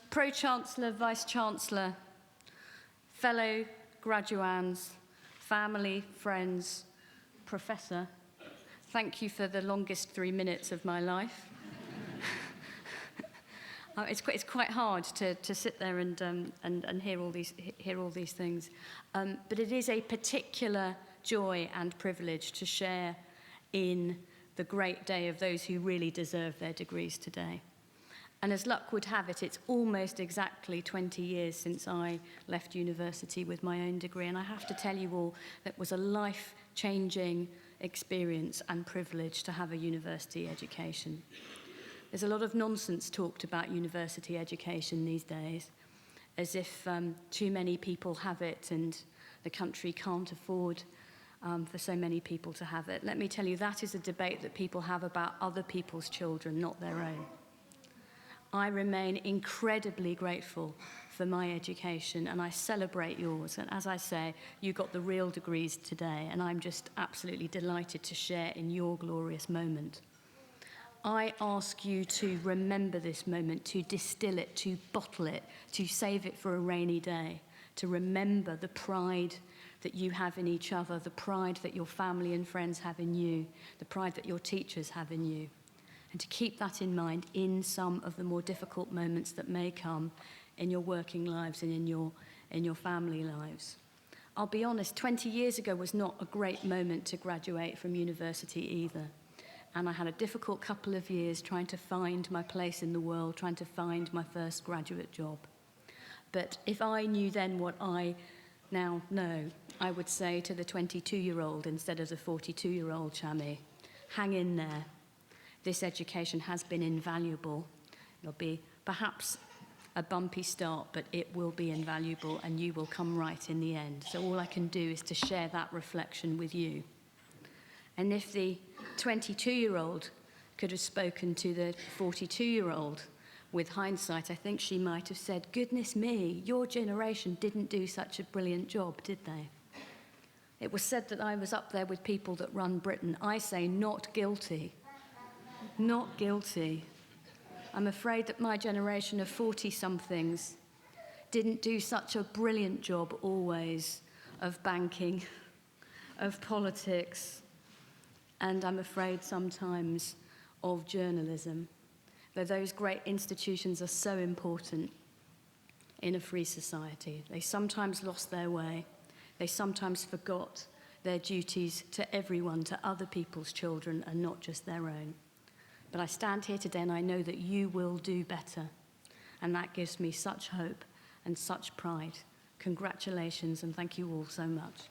Pro-Chancellor, Vice-Chancellor, fellow graduands, family, friends, Professor, thank you for the longest 3 minutes of my life. It's quite hard to sit there and hear all these things, but it is a particular joy and privilege to share in the great day of those who really deserve their degrees today. And as luck would have it, it's almost exactly 20 years since I left university with my own degree, and I have to tell you all that it was a life-changing experience and privilege to have a university education. There's a lot of nonsense talked about university education these days, as if too many people have it and the country can't afford for so many people to have it. Let me tell you, that is a debate that people have about other people's children, not their own. I remain incredibly grateful for my education, and I celebrate yours. And as I say, you got the real degrees today, and I'm just absolutely delighted to share in your glorious moment. I ask you to remember this moment, to distill it, to bottle it, to save it for a rainy day, to remember the pride that you have in each other, the pride that your family and friends have in you, the pride that your teachers have in you. And to keep that in mind in some of the more difficult moments that may come in your working lives and in your family lives. I'll be honest, 20 years ago was not a great moment to graduate from university either. And I had a difficult couple of years trying to find my place in the world, trying to find my first graduate job. But if I knew then what I now know, I would say to the 22-year-old instead of the 42-year-old Shami, hang in there. This education has been invaluable. It'll be perhaps a bumpy start, but it will be invaluable and you will come right in the end. So all I can do is to share that reflection with you. And if the 22-year-old could have spoken to the 42-year-old with hindsight, I think she might have said, goodness me, your generation didn't do such a brilliant job, did they? It was said that I was up there with people that run Britain. I say not guilty. Not guilty. I'm afraid that my generation of 40-somethings didn't do such a brilliant job always of banking, of politics, and I'm afraid sometimes of journalism, though those great institutions are so important in a free society. They sometimes lost their way. They sometimes forgot their duties to everyone, to other people's children, and not just their own. But I stand here today and I know that you will do better. And that gives me such hope and such pride. Congratulations and thank you all so much.